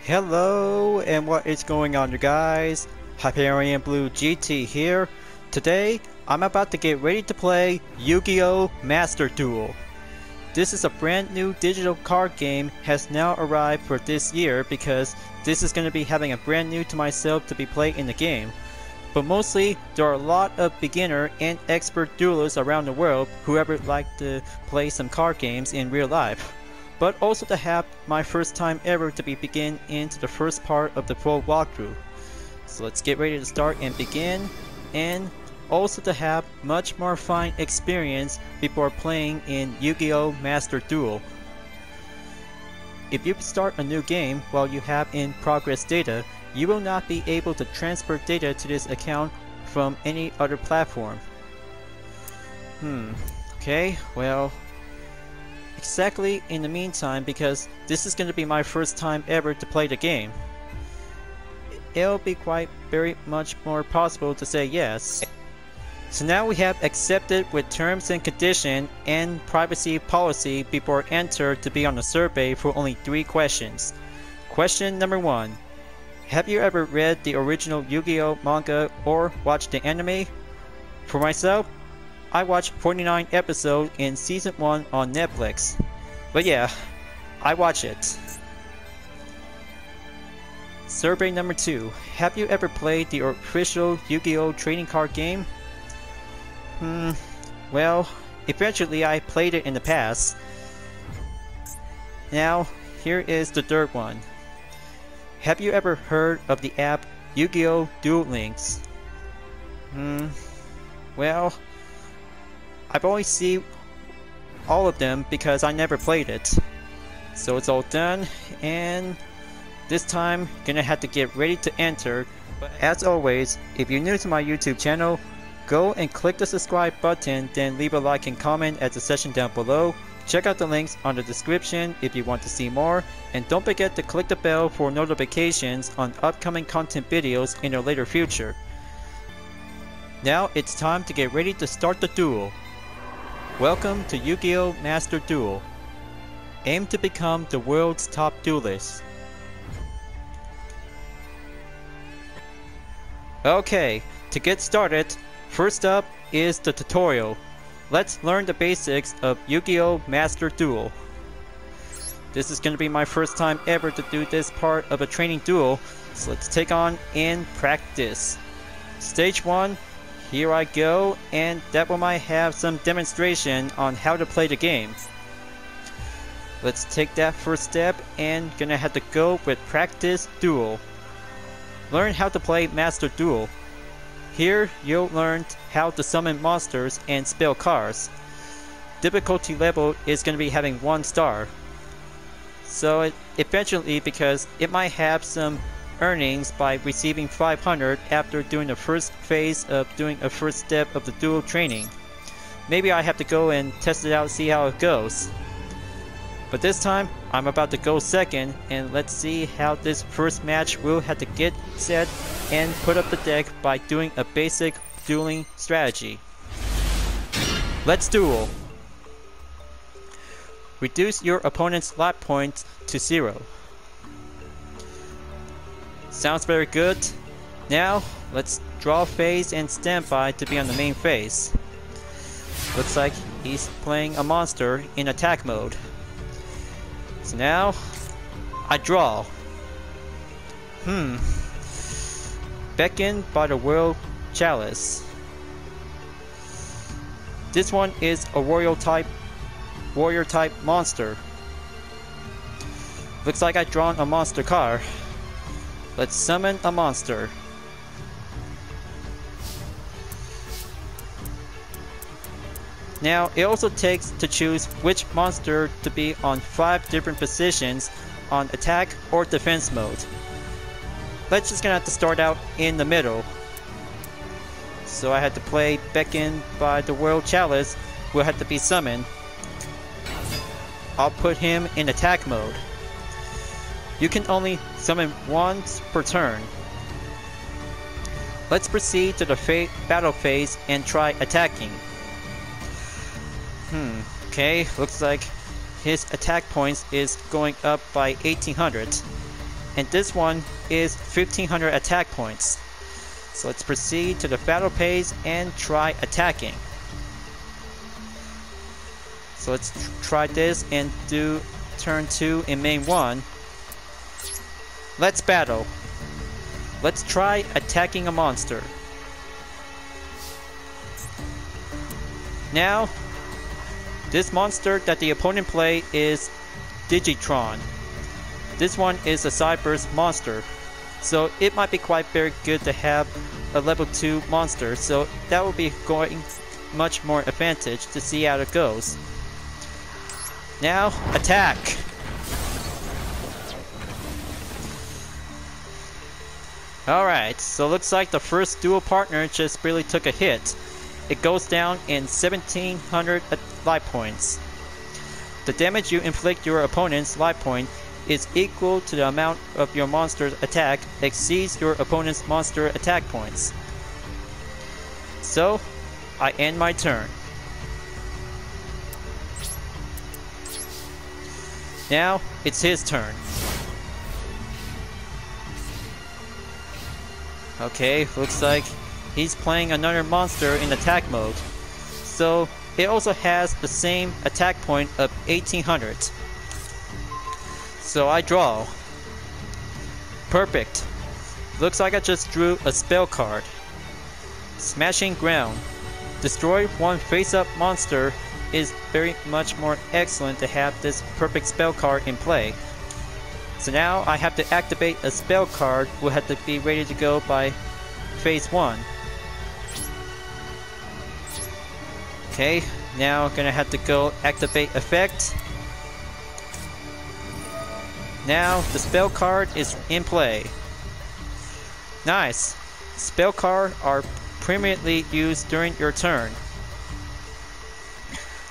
Hello, and what is going on, you guys? Hyperion-Blue-GT here. Today, I'm about to get ready to play Yu-Gi-Oh! Master Duel. This is a brand new digital card game has now arrived for this year because this is going to be having a brand new to myself to be played in the game. But mostly, there are a lot of beginner and expert duelists around the world who ever like to play some card games in real life. But also to have my first time ever to be begin into the first part of the full walkthrough. So let's get ready to start and begin, and also to have much more fun experience before playing in Yu-Gi-Oh! Master Duel. If you start a new game while you have in progress data, you will not be able to transfer data to this account from any other platform. Okay, well, exactly in the meantime, because this is going to be my first time ever to play the game, it'll be quite very much more possible to say yes. So now we have accepted with terms and condition and privacy policy before enter to be on the survey for only 3 questions. Question number 1. Have you ever read the original Yu-Gi-Oh! Manga or watched the anime? For myself, I watched 49 episodes in Season 1 on Netflix. But yeah, I watch it. Survey number 2. Have you ever played the official Yu-Gi-Oh! Trading card game? Well, eventually I played it in the past. Now, here is the third one. Have you ever heard of the app Yu-Gi-Oh! Duel Links? Well, I've only seen all of them because I never played it. So it's all done, and this time gonna have to get ready to enter. But as always, if you're new to my YouTube channel, go and click the subscribe button, then leave a like and comment at the section down below. Check out the links on the description if you want to see more, and don't forget to click the bell for notifications on upcoming content videos in the later future. Now it's time to get ready to start the duel. Welcome to Yu-Gi-Oh! Master Duel. Aim to become the world's top duelist. Okay, to get started, first up is the tutorial. Let's learn the basics of Yu-Gi-Oh! Master Duel. This is going to be my first time ever to do this part of a training duel, so let's take on and practice. Stage 1, here I go, and that one might have some demonstration on how to play the game. Let's take that first step and gonna have to go with practice duel. Learn how to play Master Duel. Here you'll learn how to summon monsters and spell cards. Difficulty level is going to be having 1 star. So eventually, because it might have some earnings by receiving 500 after doing the first phase of doing a first step of the duel training. Maybe I have to go and test it out, see how it goes. But this time, I'm about to go second, and let's see how this first match will have to get set and put up the deck by doing a basic dueling strategy. Let's duel. Reduce your opponent's lot points to 0. Sounds very good. Now, let's draw phase and standby to be on the main phase. Looks like he's playing a monster in attack mode. So now, I draw. Beckoned by the World Chalice. This one is a warrior type monster. Looks like I've drawn a monster card. Let's summon a monster. Now, it also takes to choose which monster to be on 5 different positions on attack or defense mode. Let's just gonna have to start out in the middle. So I had to play Beckoned by the World Chalice, will have to be summoned. I'll put him in attack mode. You can only summon once per turn. Let's proceed to the battle phase and try attacking. Okay, looks like his attack points is going up by 1800. and this one is 1500 attack points. So let's proceed to the battle phase and try attacking. So let's try this and do turn 2 in main 1. Let's battle. Let's try attacking a monster. Now, this monster that the opponent play is Digitron. This one is a Cyber's monster, so it might be quite very good to have a level 2 monster, so that will be going much more advantage to see how it goes. Now, attack! Alright, so looks like the first duel partner just barely took a hit. It goes down in 1700 life points. The damage you inflict your opponent's life point is equal to the amount of your monster's attack exceeds your opponent's monster attack points. So, I end my turn. Now, it's his turn. Okay, looks like he's playing another monster in attack mode. So, it also has the same attack point of 1800. So I draw. Perfect. Looks like I just drew a spell card. Smashing Ground. Destroy one face-up monster is very much more excellent to have this perfect spell card in play. So now I have to activate a spell card, will have to be ready to go by phase 1. Okay, now I'm gonna have to go activate effect. Now the spell card is in play. Nice! Spell cards are permanently used during your turn.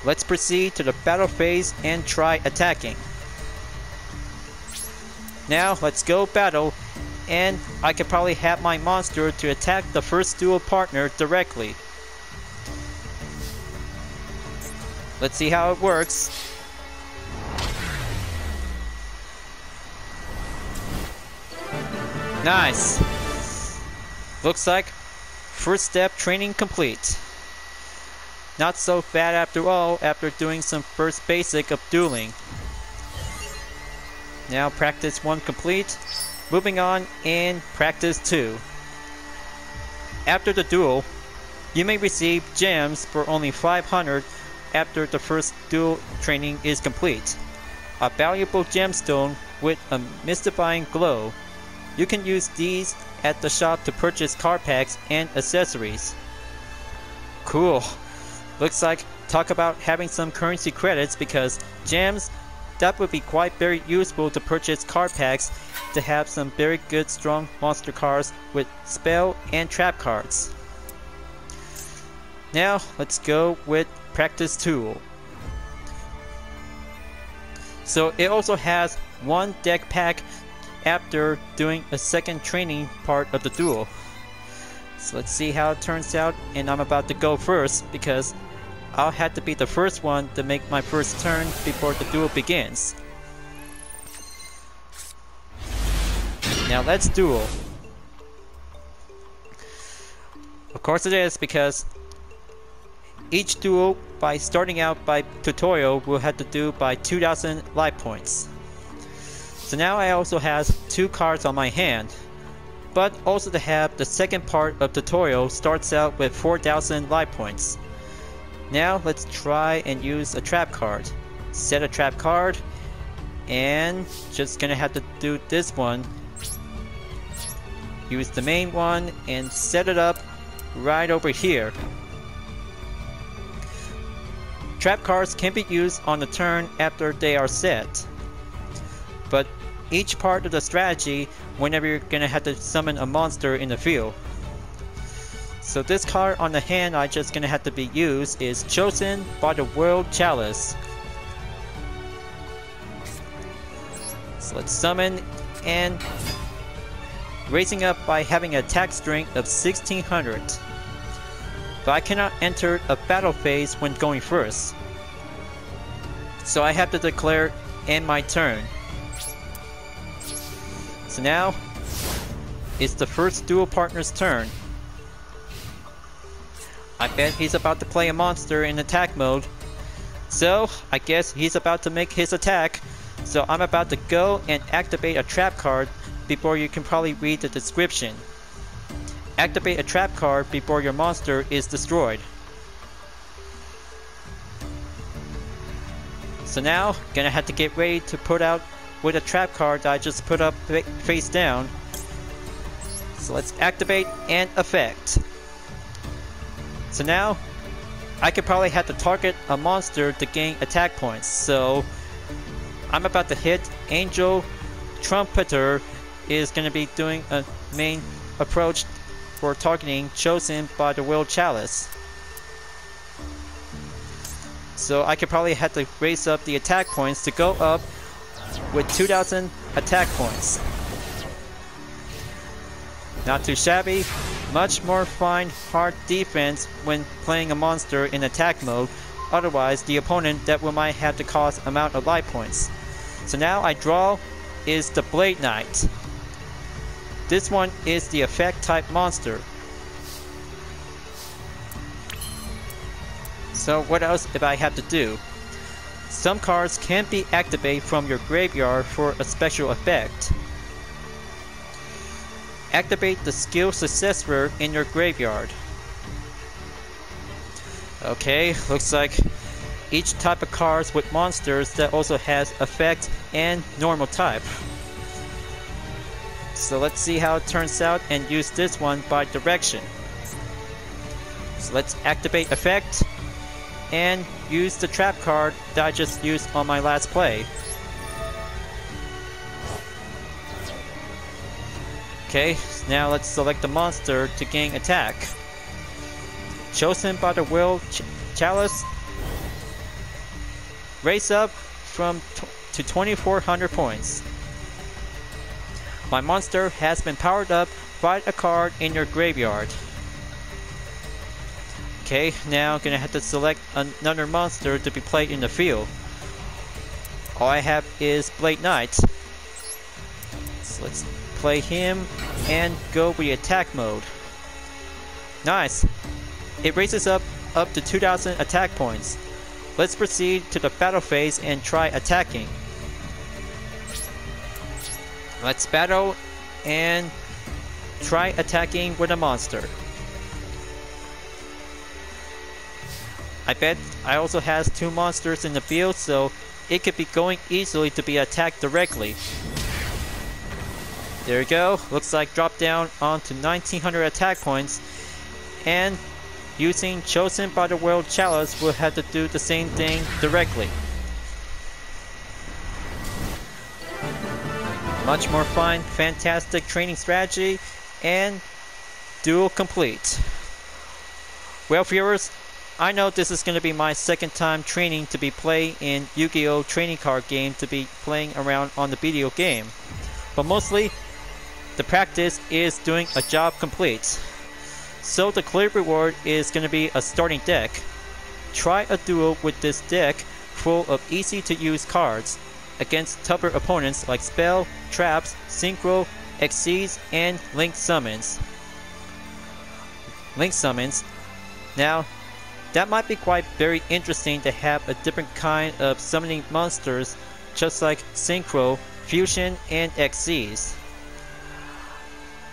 Let's proceed to the battle phase and try attacking. Now let's go battle, and I could probably have my monster to attack the first duel partner directly. Let's see how it works. Nice! Looks like first step training complete. Not so bad after all after doing some first basic of dueling. Now practice 1 complete. Moving on in practice 2. After the duel, you may receive gems for only 500 after the first duel training is complete. A valuable gemstone with a mystifying glow. You can use these at the shop to purchase card packs and accessories. Cool. Looks like talk about having some currency credits, because gems, that would be quite very useful to purchase card packs to have some very good strong monster cards with spell and trap cards. Now let's go with practice tool. So it also has 1 deck pack after doing a second training part of the duel. So let's see how it turns out, and I'm about to go first because I'll have to be the first one to make my first turn before the duel begins. Now let's duel. Of course it is, because each duel by starting out by tutorial will have to do by 2000 life points. So now I also have 2 cards on my hand, but also to have the second part of tutorial starts out with 4000 life points. Now let's try and use a trap card. Set a trap card, and just gonna have to do this one. Use the main one and set it up right over here. Trap cards can be used on the turn after they are set, but each part of the strategy whenever you're gonna have to summon a monster in the field. So this card on the hand I just gonna have to be used is Chosen by the World Chalice. So let's summon, and raising up by having an attack strength of 1600. But I cannot enter a battle phase when going first, so I have to declare end my turn. So now, it's the first duel partner's turn. I bet he's about to play a monster in attack mode. So, I guess he's about to make his attack. So I'm about to go and activate a trap card before you can probably read the description. Activate a trap card before your monster is destroyed. So now, gonna have to get ready to put out with a trap card that I just put up face down. So let's activate and effect. So now, I could probably have to target a monster to gain attack points. So I'm about to hit Angel Trumpeter is going to be doing a main approach for targeting chosen by the Will Chalice. So I could probably have to raise up the attack points to go up with 2,000 attack points. Not too shabby. Much more fine hard defense when playing a monster in attack mode. Otherwise, the opponent that will might have to cost amount of life points. So now I draw is the Blade Knight. This one is the effect type monster. So what else if I have to do? Some cards can be activated from your graveyard for a special effect. Activate the skill successor in your graveyard. Okay, looks like each type of cards with monsters that also has effect and normal type. So let's see how it turns out and use this one by direction. So let's activate effect and use the trap card that I just used on my last play. Okay, now let's select the monster to gain attack. Chosen by the Will Chalice. Raise up from to 2,400 points. My monster has been powered up by a card in your graveyard. Okay, now I'm gonna have to select another monster to be played in the field. All I have is Blade Knight. So let's play him and go with the attack mode. Nice! It raises up to 2,000 attack points. Let's proceed to the battle phase and try attacking. Let's battle and try attacking with a monster. I bet I also has 2 monsters in the field, so it could be going easily to be attacked directly. There we go. Looks like drop down onto 1,900 attack points, and using Chosen by the World Chalice will have to do the same thing directly. Much more fun, fantastic training strategy, and duel complete. Well, viewers, I know this is going to be my second time training to be playing in Yu-Gi-Oh! Trading card game to be playing around on the video game. But mostly, the practice is doing a job complete. So the clear reward is going to be a starting deck. Try a duel with this deck full of easy to use cards against tougher opponents like Spell, Traps, Synchro, Exceeds, and Link Summons. Now, that might be quite very interesting to have a different kind of summoning monsters just like Synchro, Fusion, and Exceeds.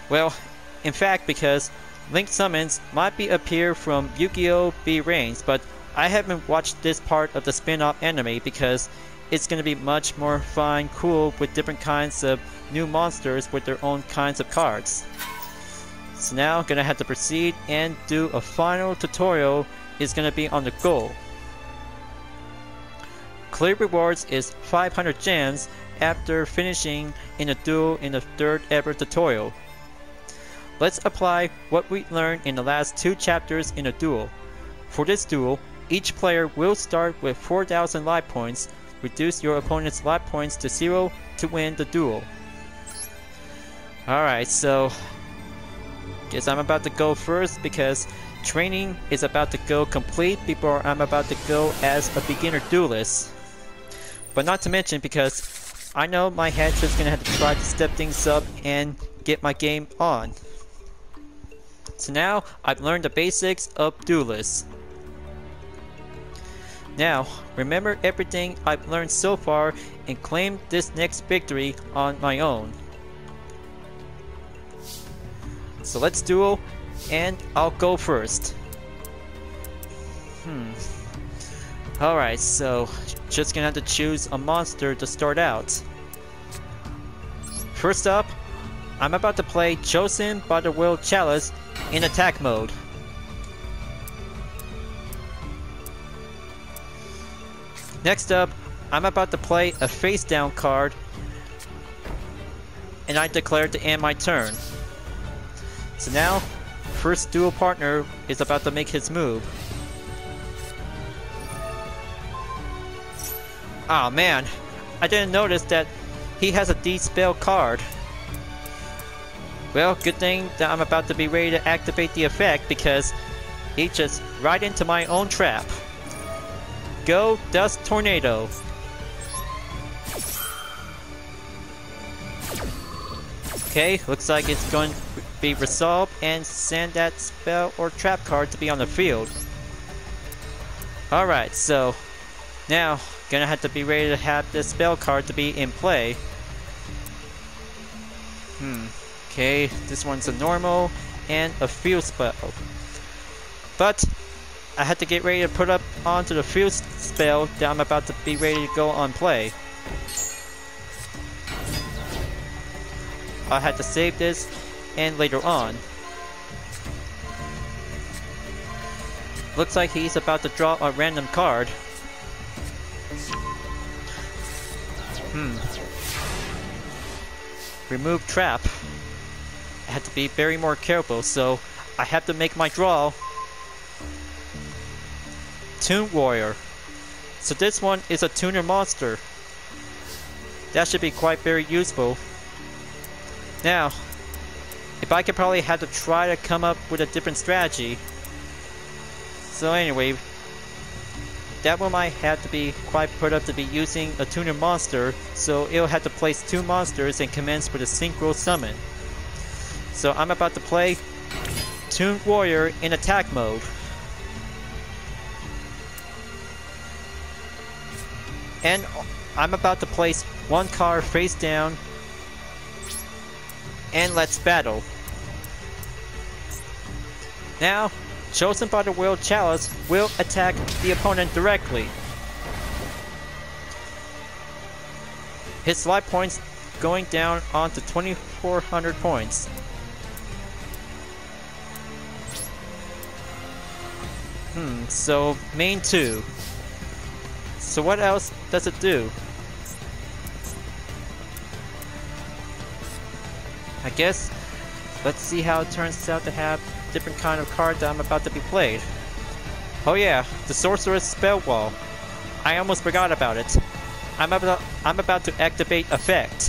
Well, in fact, because Link Summons might be appear from Yu-Gi-Oh! B-Reigns, but I haven't watched this part of the spin-off anime because it's going to be much more fun, cool with different kinds of new monsters with their own kinds of cards. So now I'm going to have to proceed and do a final tutorial is going to be on the goal. Clear rewards is 500 gems after finishing in a duel in the 3rd ever tutorial. Let's apply what we learned in the last 2 chapters in a duel. For this duel, each player will start with 4,000 life points. Reduce your opponent's life points to 0 to win the duel. Alright, so guess I'm about to go first because training is about to go complete before I'm about to go as a beginner duelist. But not to mention because I know my head's just gonna have to try to step things up and get my game on. So now, I've learned the basics of Duelists. Now, remember everything I've learned so far and claim this next victory on my own. So let's duel, and I'll go first. Alright, so just gonna have to choose a monster to start out. First up, I'm about to play Chosen by the Will Chalice in attack mode. Next up, I'm about to play a face down card, and I declare to end my turn. So now, first duel partner is about to make his move. Oh man, I didn't notice that he has a D-spell card. Well, good thing that I'm about to be ready to activate the effect because he just right into my own trap. Go Dust Tornado. Okay, looks like it's going to be resolved and send that spell or trap card to be on the field. Alright, so now gonna have to be ready to have this spell card to be in play. Okay, this one's a normal and a field spell. But I had to get ready to put up onto the field spell that I'm about to be ready to go on play. I had to save this and later on. Looks like he's about to draw a random card. Remove trap. I have to be very more careful, so I have to make my draw. Toon Warrior. So this one is a tuner monster. That should be quite very useful. Now, if I could probably have to try to come up with a different strategy. So anyway, that one might have to be quite put up to be using a tuner monster, so it'll have to place 2 monsters and commence with a Synchro summon. So I'm about to play Toon Warrior in attack mode. And I'm about to place 1 card face down, and let's battle. Now, Chosen by the Will Chalice will attack the opponent directly. His life points going down onto 2,400 points. So main 2. So what else does it do? I guess let's see how it turns out to have different kind of card that I'm about to be played. Oh yeah, the Sorcerer's Spell Wall. I almost forgot about it. I'm about to activate effect.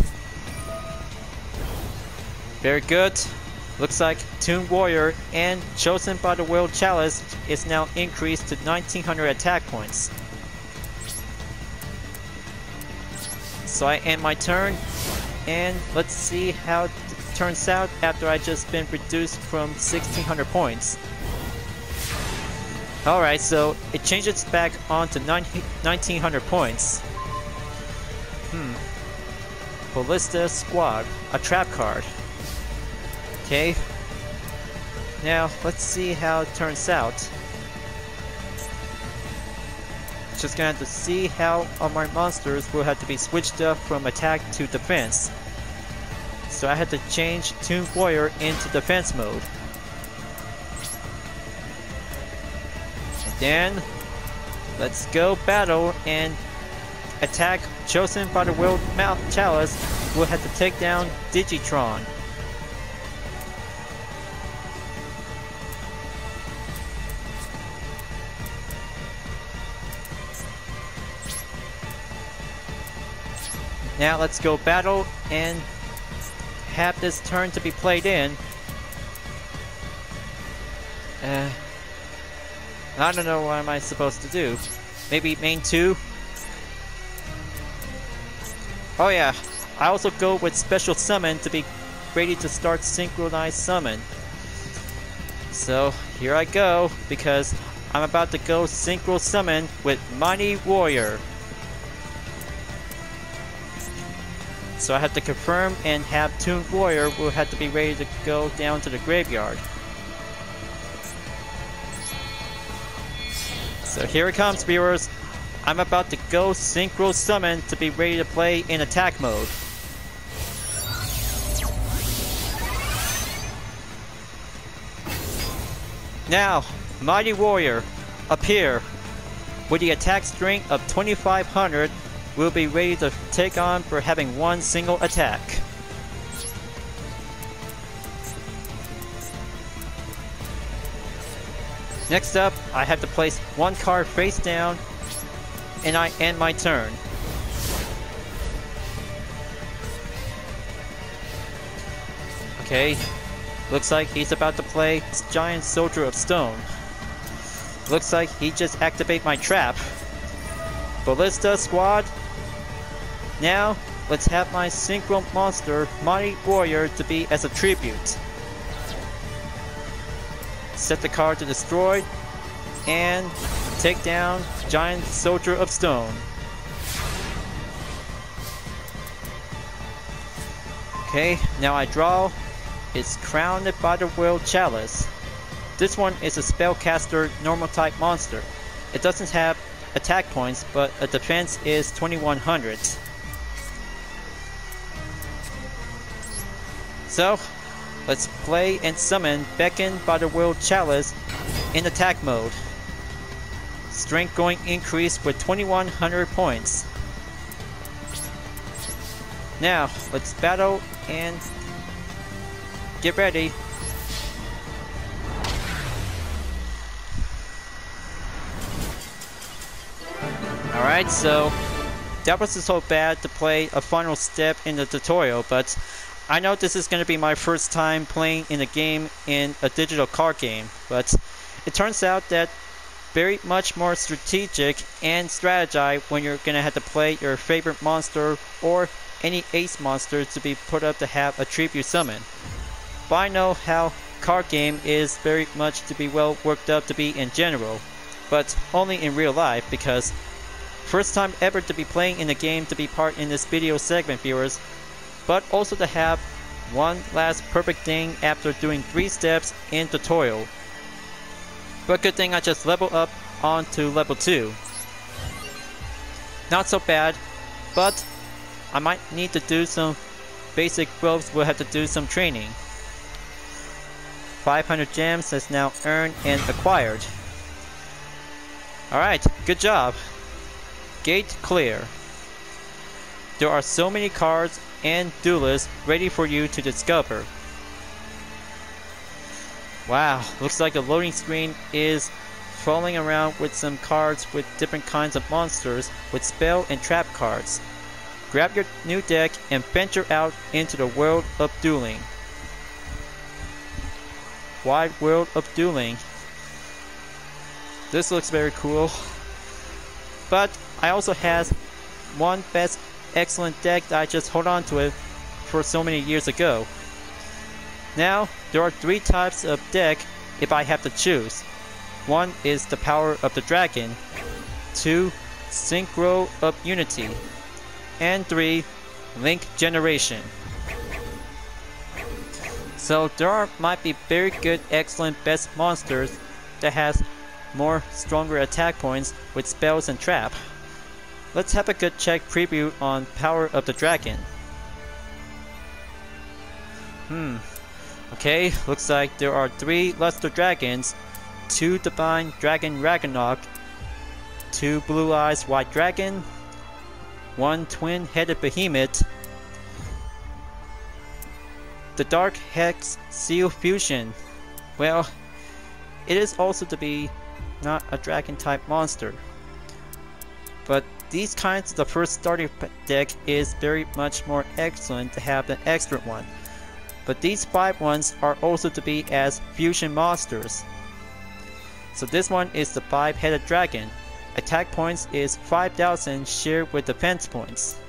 Very good. Looks like Toon Warrior and Chosen by the Will Chalice is now increased to 1,900 attack points. So I end my turn, and let's see how it turns out after I just been reduced from 1,600 points. Alright, so it changes back on to 1,900 points. Ballista Squad, a trap card. Okay. Now, let's see how it turns out. Just gonna have to see how all my monsters will have to be switched up from attack to defense. So I had to change Toon Warrior into defense mode. And then, let's go battle and attack Chosen by the Will Chalice will have to take down Digitron. Now let's go battle and have this turn to be played in. I don't know what am I supposed to do. Maybe main 2? Oh yeah, I also go with special summon to be ready to start synchronized summon. So here I go, because I'm about to go synchro summon with Mighty Warrior. So I have to confirm and have Toon Warrior will have to be ready to go down to the graveyard. So here it comes, viewers. I'm about to go synchro summon to be ready to play in attack mode. Now, Mighty Warrior, appear. With the attack strength of 2500, we'll be ready to take on for having one single attack. Next up, I have to place one card face down, and I end my turn. Okay, looks like he's about to play Giant Soldier of Stone. Looks like he just activated my trap. Ballista Squad. Now, let's have my Synchro monster, Mighty Warrior, to be as a tribute. Set the card to destroy, and take down Giant Soldier of Stone. Okay, now I draw. It's Crowned by the World Chalice. This one is a spellcaster normal type monster. It doesn't have attack points, but a defense is 2100. So, let's play and summon Beckoned by the World Chalice in attack mode. Strength going increase with 2100 points. Now, let's battle and get ready. Alright, so that wasn't so bad to play a final step in the tutorial, but I know this is going to be my first time playing in a game in a digital card game, but it turns out that very much more strategic and strategize when you're going to have to play your favorite monster or any ace monster to be put up to have a tribute summon. But I know how card game is very much to be well worked up to be in general, but only in real life, because first time ever to be playing in a game to be part in this video segment, viewers, but also to have one last perfect thing after doing 3 steps in tutorial. But good thing I just leveled up on to level 2. Not so bad, but I might need to do some basic growth. We'll have to do some training. 500 gems is now earned and acquired. Alright, good job. Gate clear. There are so many cards and duelists ready for you to discover. Wow, looks like the loading screen is falling around with some cards with different kinds of monsters with spell and trap cards. Grab your new deck and venture out into the world of dueling. Wide world of dueling. This looks very cool. But I also have one best excellent deck that I just hold on to it for so many years ago. Now, there are 3 types of deck if I have to choose. 1 is the Power of the Dragon, 2, Synchro of Unity, and 3, Link Generation. So there might be very good, excellent, best monsters that has more stronger attack points with spells and trap. Let's have a good check preview on Power of the Dragon. Okay, looks like there are 3 Luster Dragons, 2 Divine Dragon Ragnarok, 2 Blue Eyes White Dragon, 1 Twin-Headed Behemoth, the Dark Hex Seal Fusion. Well, it is also to be not a dragon type monster, but these kinds of the first starting deck is very much more excellent to have an extra one. But these 5 ones are also to be as fusion monsters. So this one is the 5-headed dragon. Attack points is 5000 shared with defense points.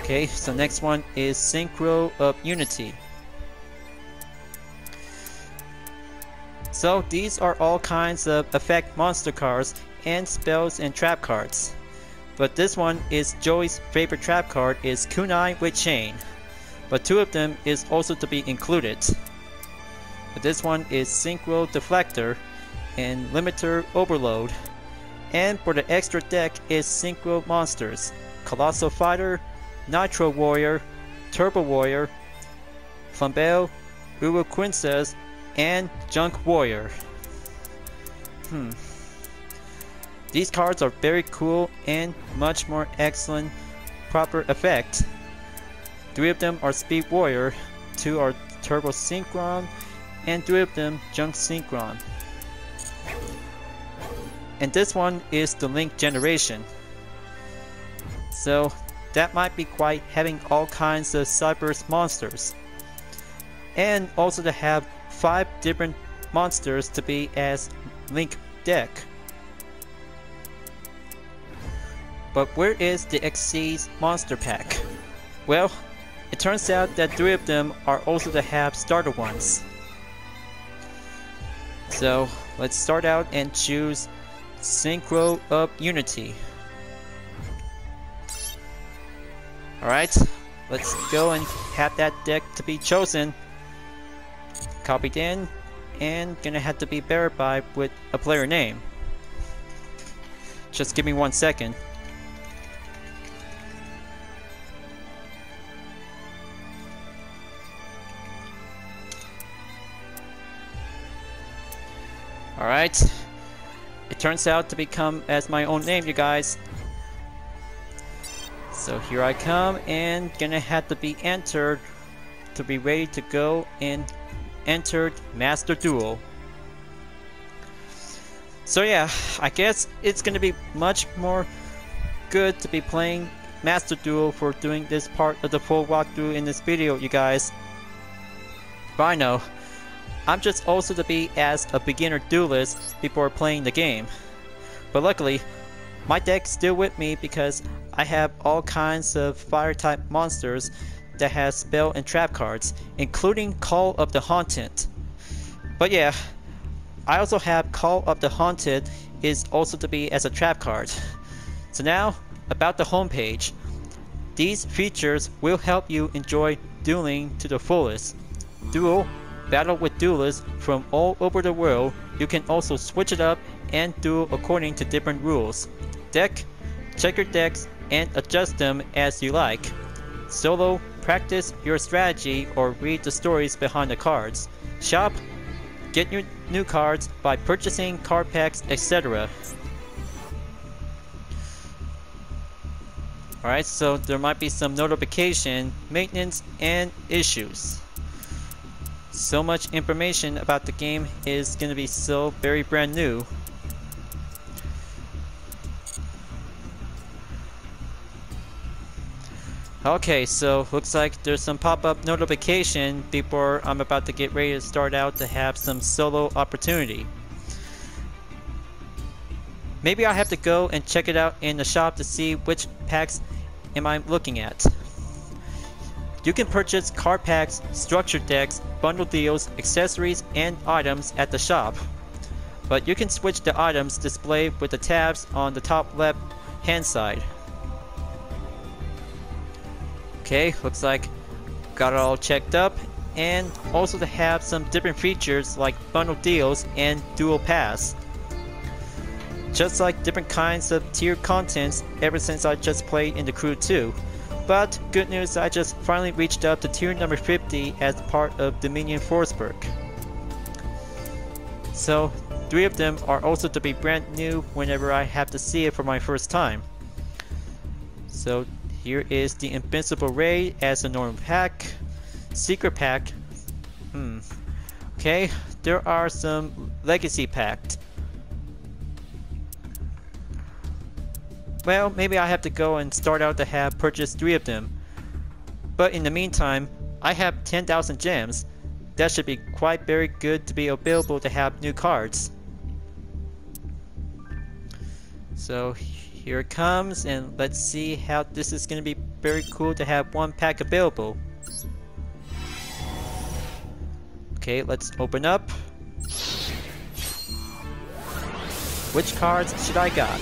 Okay, so next one is Synchro of Unity. So these are all kinds of effect monster cards and spells and trap cards. But this one is Joey's favorite trap card is Kunai with Chain. But 2 of them is also to be included. But this one is Synchro Deflector and Limiter Overload. And for the extra deck is Synchro Monsters, Colossal Fighter, Nitro Warrior, Turbo Warrior, Flambeau, Uru Princess, and Junk Warrior. These cards are very cool and much more excellent proper effect. 3 of them are Speed Warrior, 2 are Turbo Synchron, and 3 of them Junk Synchron. And this one is the Link Generation. So that might be quite having all kinds of Cyber's monsters. And also to have 5 different monsters to be as Link deck. But where is the Xyz monster pack? Well, it turns out that 3 of them are also to have starter ones. So let's start out and choose Synchro of Unity. Alright, let's go and have that deck to be chosen. Copied in, and gonna have to be verified with a player name. Just give me 1 second. Alright, it turns out to become as my own name, you guys. So here I come, and gonna have to be entered to be ready to go and entered Master Duel. So yeah, I guess it's gonna be much more good to be playing Master Duel for doing this part of the full walkthrough in this video, you guys. But I know, I'm just also to be as a beginner duelist before playing the game. But luckily, my deck's still with me because I have all kinds of fire type monsters that has spell and trap cards, including Call of the Haunted. But yeah, I also have Call of the Haunted is also to be as a trap card. So now, about the homepage. These features will help you enjoy dueling to the fullest. Duel, battle with duelists from all over the world. You can also switch it up and duel according to different rules. Deck, check your decks and adjust them as you like. Solo, practice your strategy or read the stories behind the cards. Shop, get your new cards by purchasing card packs, etc. Alright, so there might be some notification, maintenance, and issues. So much information about the game is going to be so very brand new. Okay, so looks like there's some pop-up notification before I'm about to get ready to start out to have some solo opportunity. Maybe I have to go and check it out in the shop to see which packs am I looking at. You can purchase card packs, structured decks, bundle deals, accessories, and items at the shop. But you can switch the items displayed with the tabs on the top left hand side. Okay, looks like got it all checked up, and also to have some different features like bundle deals and dual pass. Just like different kinds of tiered contents ever since I just played in the Crew 2. But good news, I just finally reached up to tier number 50 as part of Dominion Forsberg. So 3 of them are also to be brand new whenever I have to see it for my first time. So here is the Invincible Raid as a normal pack. Secret pack. Okay, there are some legacy packs. Well, maybe I have to go and start out to have purchased 3 of them. But in the meantime, I have 10,000 gems. That should be quite very good to be available to have new cards. So here it comes, and let's see how this is going to be very cool to have one pack available. Okay, let's open up. Which cards should I got?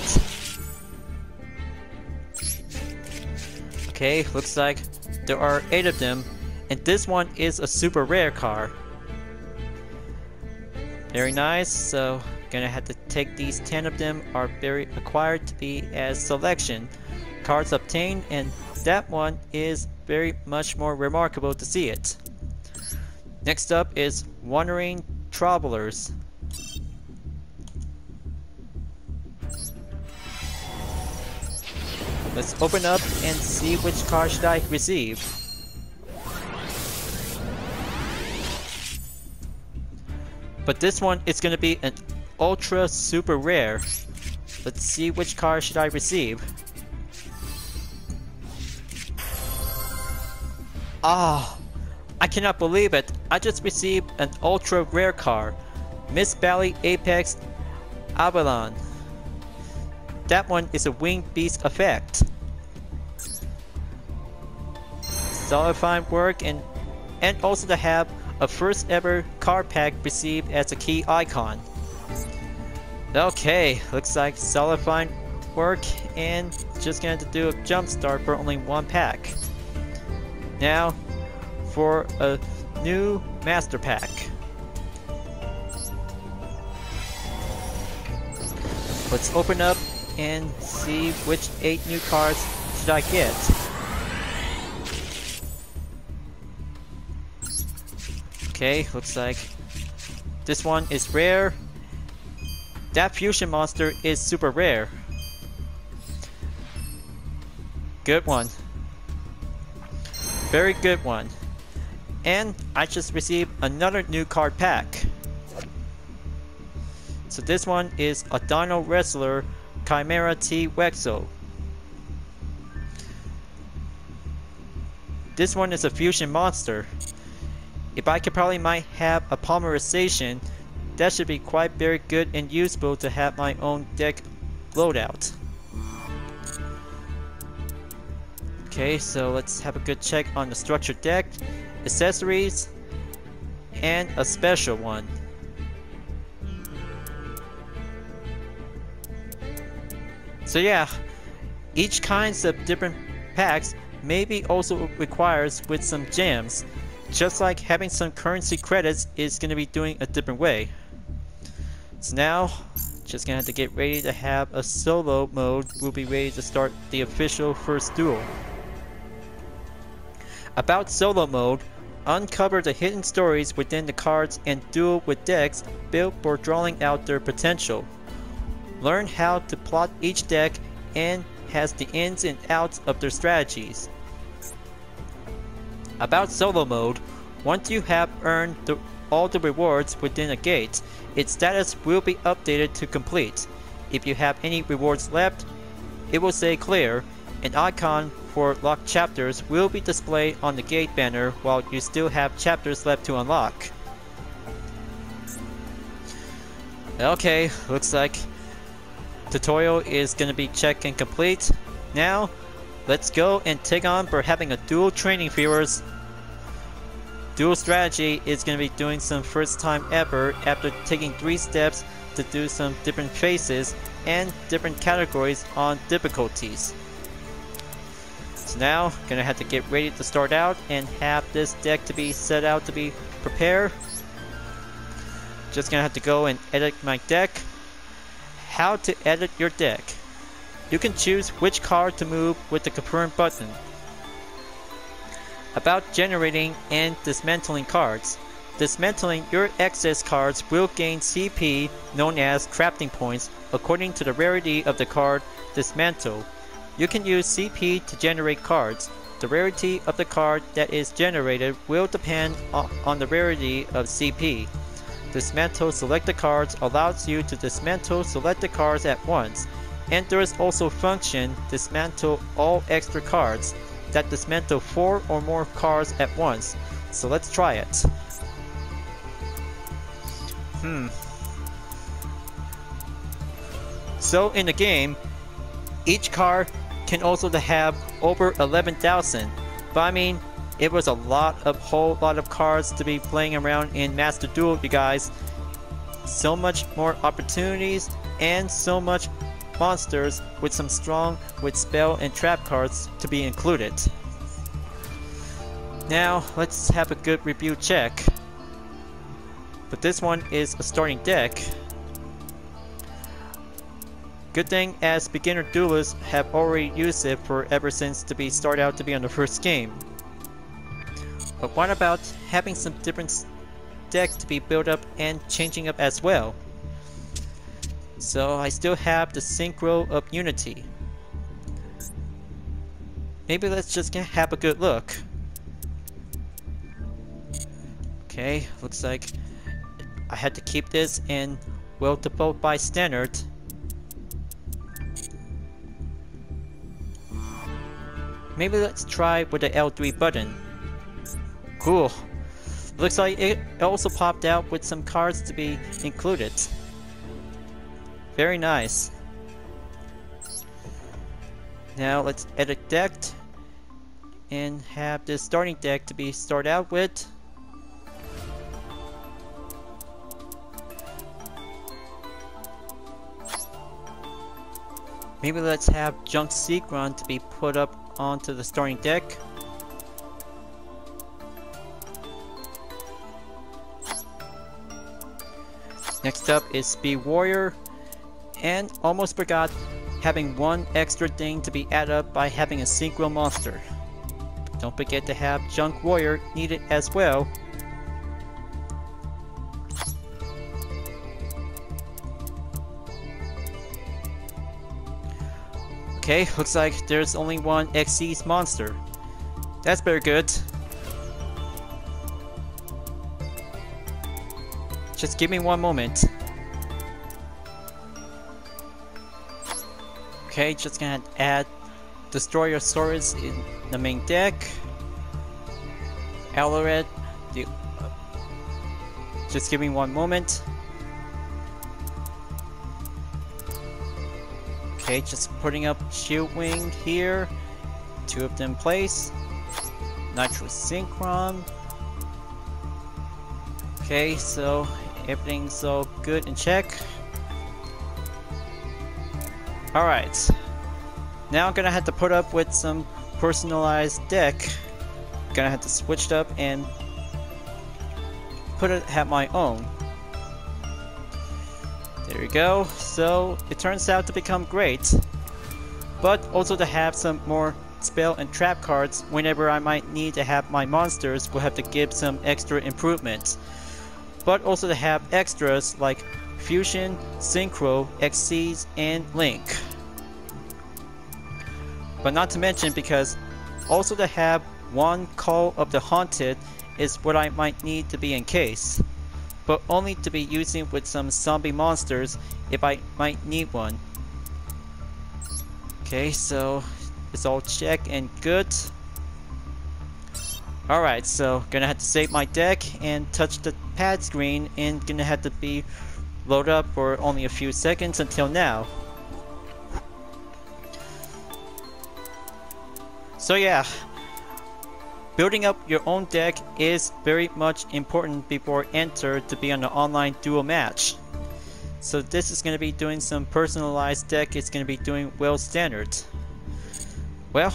Okay, looks like there are 8 of them, and this one is a super rare card. Very nice, so gonna have to take these 10 of them are very acquired to be as selection cards obtained, and that one is very much more remarkable to see it. Next up is Wandering Travelers. Let's open up and see which card should I receive. But this one is going to be an ultra super rare. Let's see which card should I receive. Ah, I cannot believe it. I just received an ultra rare card. Miss Valley Apex Avalon. That one is a Winged Beast effect. Solid fine work, and also to have a first ever card pack received as a key icon. Okay, looks like solid fine work, and just gonna have to do a jump start for only one pack. Now for a new master pack. Let's open up and see which 8 new cards should I get. Okay, looks like this one is rare. That fusion monster is super rare. Good one. Very good one. And I just received another new card pack. So this one is a Dino Wrestler Chimera T Wexo. This one is a fusion monster. If I could probably might have a polymerization, that should be quite very good and useful to have my own deck loadout. Okay, so let's have a good check on the structured deck, accessories, and a special one. So yeah, each kinds of different packs maybe also requires with some gems, just like having some currency credits is going to be doing a different way. So now, just gonna have to get ready to have a solo mode. We'll be ready to start the official first duel. About solo mode, uncover the hidden stories within the cards and duel with decks built for drawing out their potential. Learn how to plot each deck and has the ins and outs of their strategies. About solo mode, once you have earned all the rewards within a gate, its status will be updated to complete. If you have any rewards left, it will say clear. An icon for locked chapters will be displayed on the gate banner while you still have chapters left to unlock. Okay, looks like tutorial is gonna be checked and complete. Now, let's go and take on for having a duel training viewers. Duel strategy is gonna be doing some first time ever after taking 3 steps to do some different phases and different categories on difficulties. So now, gonna have to get ready to start out and have this deck to be set out to be prepared. Just gonna have to go and edit my deck. How to edit your deck. You can choose which card to move with the confirm button. About generating and dismantling cards. Dismantling your excess cards will gain CP, known as crafting points, according to the rarity of the card dismantle. You can use CP to generate cards. The rarity of the card that is generated will depend on the rarity of CP. Dismantle selected cards allows you to dismantle selected cards at once, and there is also function dismantle all extra cards that dismantle 4 or more cards at once. So let's try it. So in the game, each card can also have over 11,000. But I mean, it was a whole lot of cards to be playing around in Master Duel, you guys. So much more opportunities and so much monsters with some strong with spell and trap cards to be included. Now let's have a good review check. But this one is a starting deck. Good thing as beginner duelists have already used it for ever since to be start out to be on the first game. But what about having some different deck to be built up and changing up as well? So I still have the Synchro of Unity. Maybe let's just have a good look. Okay, looks like I had to keep this in well default by standard. Maybe let's try with the L3 button. Cool. Looks like it also popped out with some cards to be included. Very nice. Now let's edit deck and have this starting deck to be start out with. Maybe let's have Junk Synchro to be put up onto the starting deck. Next up is Speed Warrior, and almost forgot having one extra thing to be added up by having a Synchro monster. Don't forget to have Junk Warrior needed as well. Okay, looks like there's only one Xyz monster. That's very good. Just give me one moment. Okay, just gonna add Destroyer-saurus in the main deck. Alaret, just give me one moment. Okay, just putting up Shield Wing here. Two of them place. Nitro Synchro. Okay, so everything's all good in check. Alright. Now I'm gonna have to put up with some personalized deck. Gonna have to switch it up and have my own. There we go. So it turns out to become great, but also to have some more spell and trap cards whenever I might need to have my monsters will have to give some extra improvements, but also to have extras like Fusion, Synchro, Xyz, and Link. But not to mention, because also to have one Call of the Haunted is what I might need to be in case, but only to be using with some zombie monsters if I might need one. Okay, so it's all checked and good. Alright, so gonna have to save my deck and touch the pad screen, and gonna have to be load up for only a few seconds until now. So yeah, building up your own deck is very much important before enter to be on an online duel match. So this is going to be doing some personalized deck. It's going to be doing well standard. Well,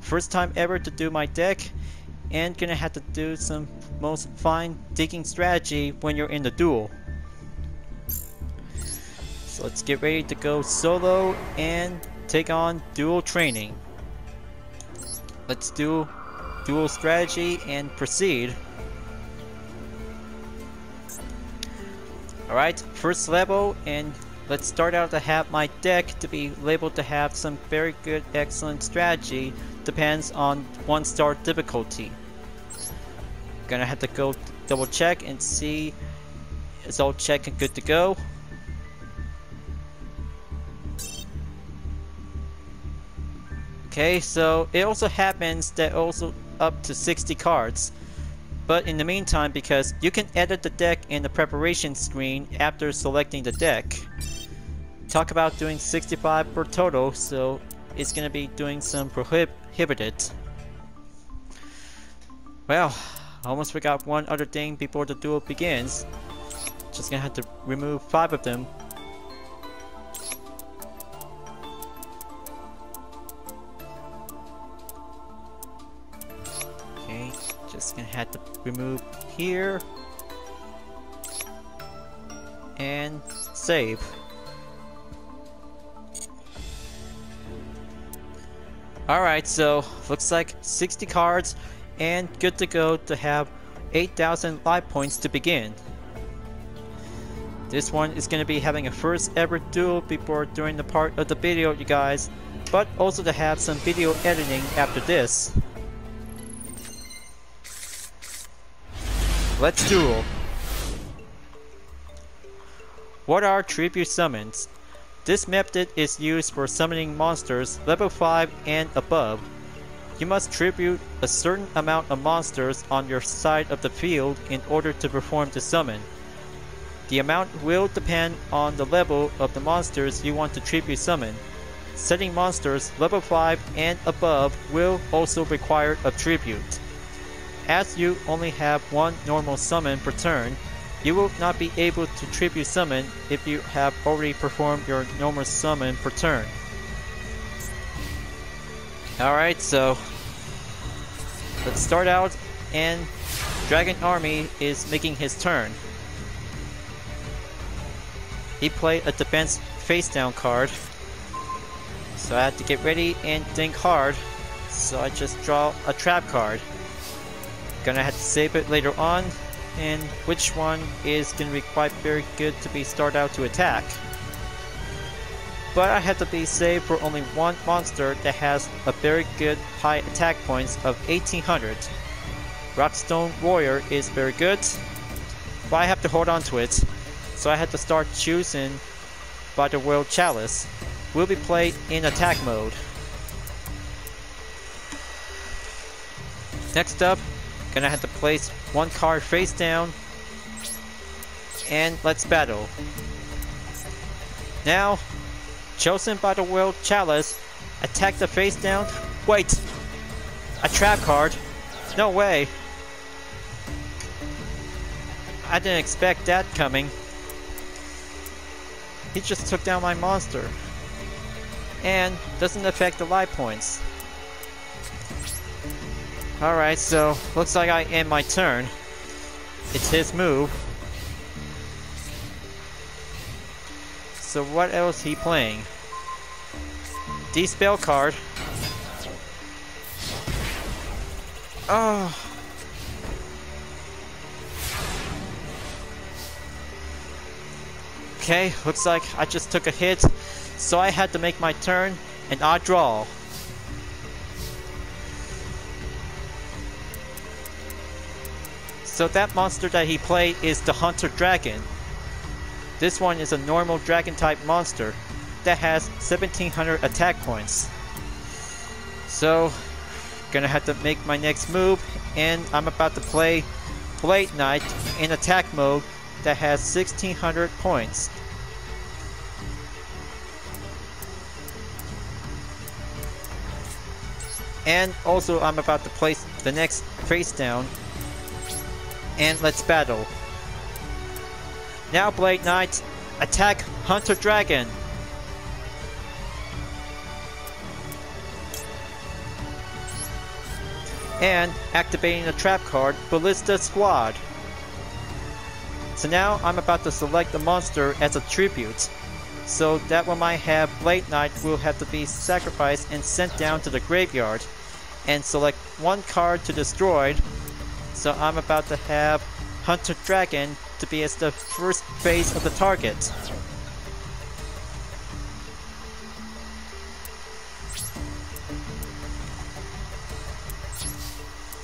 first time ever to do my deck, and gonna have to do some most fine digging strategy when you're in the duel. So let's get ready to go solo and take on duel training. Let's do duel strategy and proceed. Alright, first level, and let's start out to have my deck to be labeled to have some very good, excellent strategy. Depends on 1-star difficulty. Gonna have to go double check and see it's all checked and good to go. Okay, so it also happens that also up to 60 cards. But in the meantime, because you can edit the deck in the preparation screen after selecting the deck. Talk about doing 65 per total, so is gonna be doing some prohibited. Well, almost forgot one other thing before the duel begins. Just gonna have to remove 5 of them. Okay, just gonna have to remove here. And save. Alright, so looks like 60 cards and good to go to have 8,000 life points to begin. This one is going to be having a first ever duel before during the part of the video, you guys, but also to have some video editing after this. Let's duel. What are tribute summons? This method is used for summoning monsters level 5 and above. You must tribute a certain amount of monsters on your side of the field in order to perform the summon. The amount will depend on the level of the monsters you want to tribute summon. Setting monsters level 5 and above will also require a tribute. As you only have one normal summon per turn, you will not be able to tribute summon if you have already performed your normal summon per turn. Alright, so let's start out, and Dragon Army is making his turn. He played a defense face down card, so I had to get ready and think hard, so I just draw a trap card. Gonna have to save it later on, and which one is gonna be quite very good to be start out to attack. But I have to be saved for only one monster that has a very good high attack points of 1800. Rockstone Warrior is very good, but I have to hold on to it, so I had to start choosing by the World Chalice. Will be played in attack mode. Next up, gonna have to place one card face down, and let's battle. Now, chosen by the World Chalice, attack the face down. Wait! A trap card? No way! I didn't expect that coming. He just took down my monster. And doesn't affect the life points. Alright, so looks like I end my turn. It's his move. So what else he playing? D-spell card. Oh. Okay, looks like I just took a hit, so I had to make my turn, and I draw. So that monster that he played is the Hunter Dragon. This one is a normal dragon type monster that has 1700 attack points. So, gonna have to make my next move, and I'm about to play Blade Knight in attack mode that has 1600 points. And also I'm about to place the next face down, and let's battle. Now Blade Knight, attack Hunter Dragon. And activating the trap card, Ballista Squad. So now I'm about to select the monster as a tribute. So that one might have Blade Knight will have to be sacrificed and sent down to the graveyard. And select one card to destroy. So I'm about to have Hunter Dragon to be as the first phase of the target.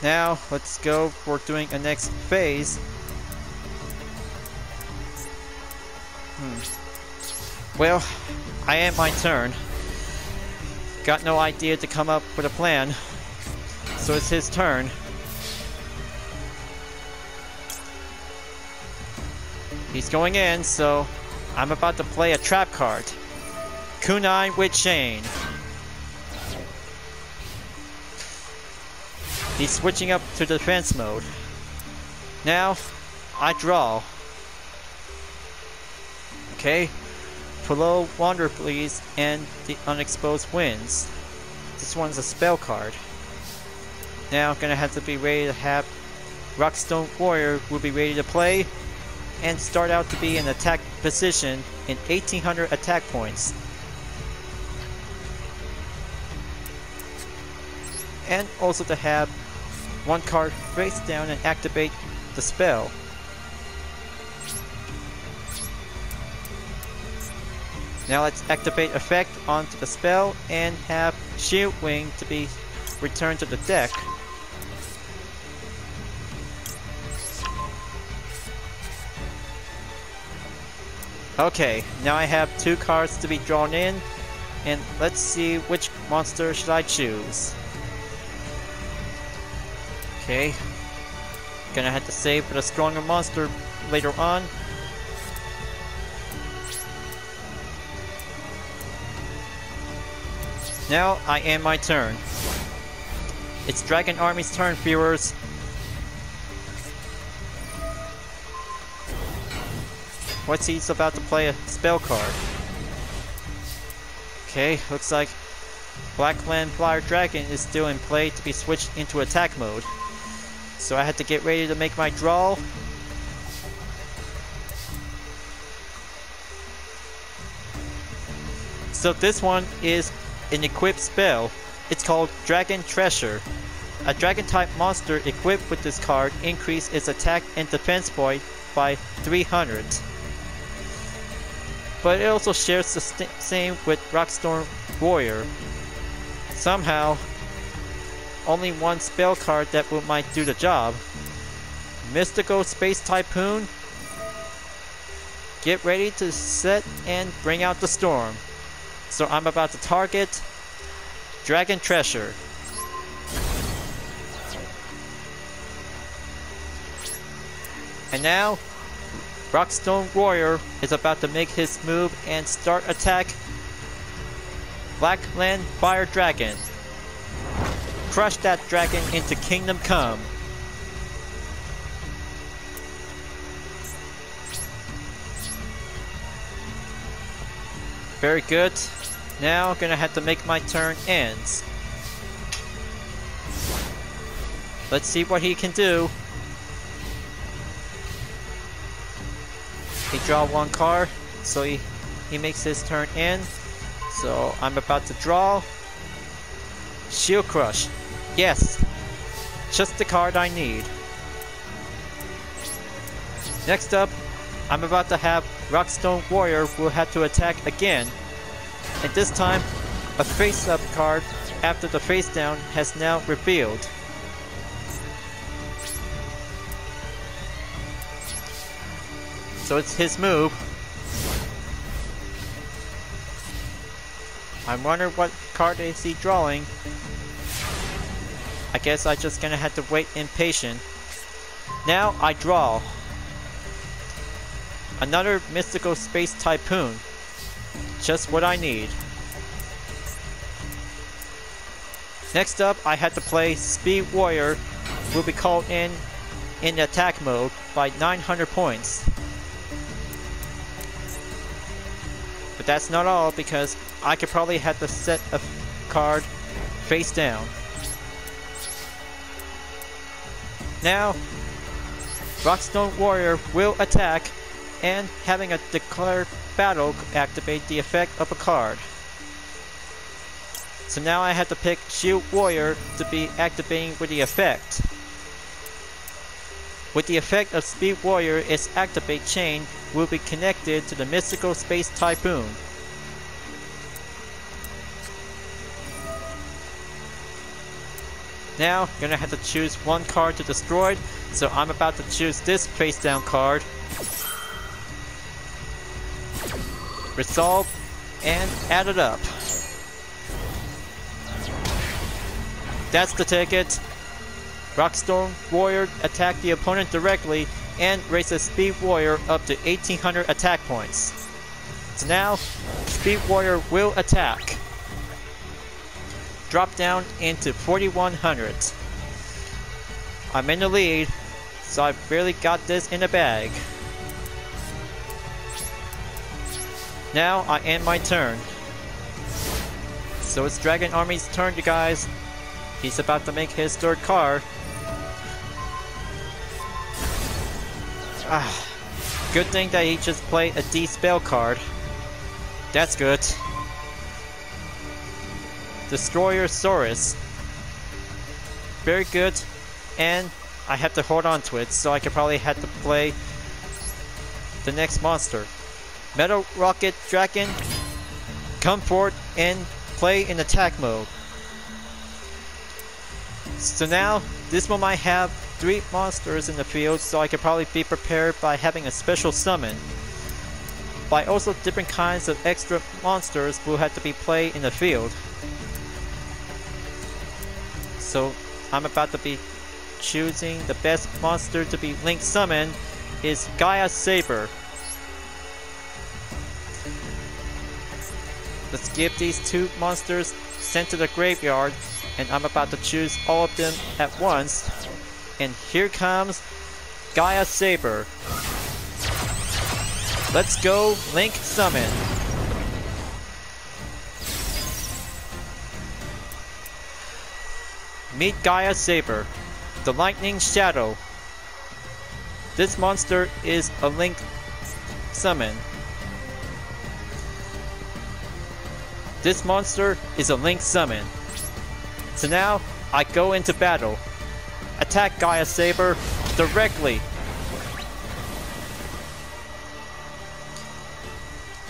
Now let's go for doing a next phase. Well, I end my turn. Got no idea to come up with a plan. So it's his turn. He's going in, so I'm about to play a trap card. Kunai with Chain. He's switching up to defense mode. Now, I draw. Okay. Below Wander Please and the Unexposed Winds. This one's a spell card. Now, I'm gonna have to be ready to have Rockstone Warrior will be ready to play and start out to be in attack position in 1800 attack points. And also to have one card face down and activate the spell. Now let's activate effect onto the spell and have Shield Wing to be returned to the deck. Okay, now I have 2 cards to be drawn in, and let's see which monster should I choose. Okay, gonna have to save for the stronger monster later on. Now I end my turn. It's Dragon Army's turn, viewers. What's he's about to play a spell card? Okay, looks like Blackland Flyer Dragon is still in play to be switched into attack mode. So I had to get ready to make my draw. So this one is an equipped spell. It's called Dragon Treasure. A dragon type monster equipped with this card increases its attack and defense point by 300. But it also shares the same with Rockstorm Warrior. Somehow, only one spell card that might do the job. Mystical Space Typhoon. Get ready to set and bring out the storm. So I'm about to target Dragon Treasure. And now, Rockstone Warrior is about to make his move and start attack Blackland Fire Dragon. Crush that dragon into Kingdom Come. Very good. Now gonna have to make my turn ends. Let's see what he can do. He draw 1 card, so he makes his turn in. So I'm about to draw. Shield Crush. Yes, just the card I need. Next up, I'm about to have Rockstone Warrior will have to attack again. And this time, a face-up card after the face-down has now revealed. So it's his move. I wonder what card is he drawing. I guess I just gonna have to wait impatient. Now I draw. Another Mystical Space Typhoon. Just what I need. Next up, I had to play Speed Warrior, will be called in attack mode by 900 points. But that's not all, because I could probably have to set a card face down. Now, Rockstone Warrior will attack, and having a declared battle activate the effect of a card. So now I have to pick Shield Warrior to be activating with the effect. With the effect of Speed Warrior, its activate chain will be connected to the Mystical Space Typhoon. Now, gonna have to choose 1 card to destroy, so I'm about to choose this face down card. Resolve and add it up. That's the ticket. Rockstone Warrior attack the opponent directly and raises Speed Warrior up to 1800 attack points. So now, Speed Warrior will attack. Drop down into 4100. I'm in the lead, so I barely got this in the bag. Now I end my turn. So it's Dragon Army's turn, you guys. He's about to make his third card. Good thing that he just played a D-Spell card. That's good. Destroyer Saurus. Very good. And I have to hold on to it, so I could probably have to play the next monster. Metal Rocket Dragon, come forward and play in attack mode. So now, this one might have 3 monsters in the field, so I could probably be prepared by having a special summon. But also different kinds of extra monsters will have to be played in the field. So I'm about to be choosing the best monster to be Link summoned is Gaia Saber. Let's give these 2 monsters sent to the graveyard, and I'm about to choose all of them at once. And here comes Gaia Saber. Let's go Link summon. Meet Gaia Saber, the Lightning Shadow. This monster is a Link summon. This monster is a Link summon. So now, I go into battle. Attack Gaia Saber directly.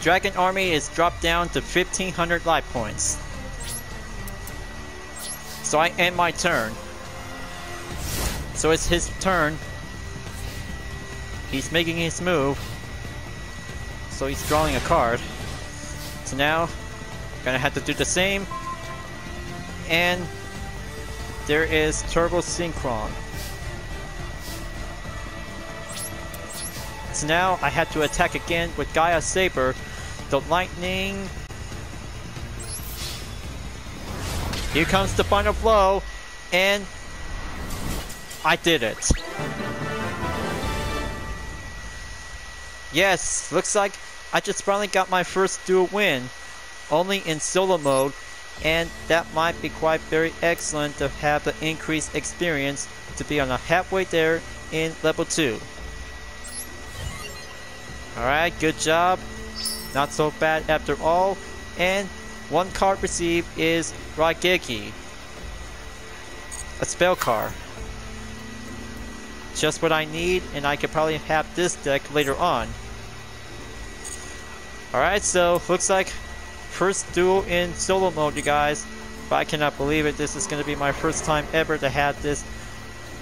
Dragon Army is dropped down to 1500 life points. So I end my turn. So it's his turn. He's making his move. So he's drawing a card. So now, gonna have to do the same. And there is Turbo Synchron. So now I have to attack again with Gaia Saber. The lightning. Here comes the final blow. And I did it. Yes, looks like I just finally got my first duel win. Only in solo mode. And that might be quite very excellent to have the increased experience to be on a halfway there in level 2. Alright, good job. Not so bad after all. And 1 card received is Raigeki. A spell card. Just what I need, and I could probably have this deck later on. Alright, so looks like first duel in solo mode, you guys. But I cannot believe it. This is going to be my first time ever to have this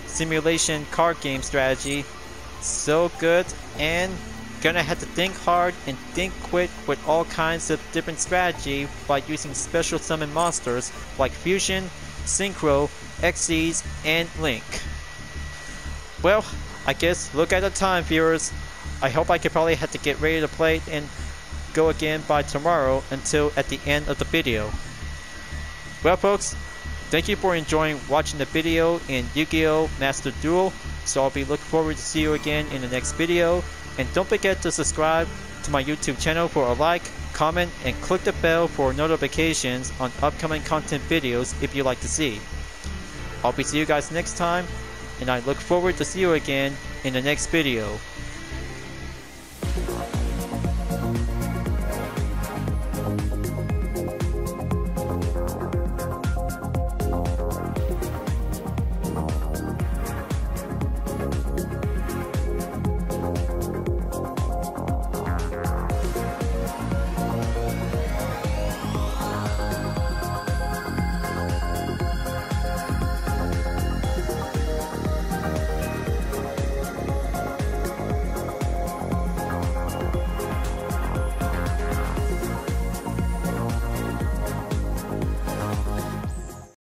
simulation card game strategy. So good, and gonna have to think hard and think quick with all kinds of different strategy by using special summon monsters like Fusion, Synchro, Xyz, and Link. Well, I guess look at the time, viewers. I hope I could probably have to get ready to play and go again by tomorrow until at the end of the video. Well folks, thank you for enjoying watching the video in Yu-Gi-Oh! Master Duel. So I'll be looking forward to see you again in the next video. And don't forget to subscribe to my YouTube channel for a like, comment, and click the bell for notifications on upcoming content videos if you like to see. I'll be seeing you guys next time, and I look forward to see you again in the next video.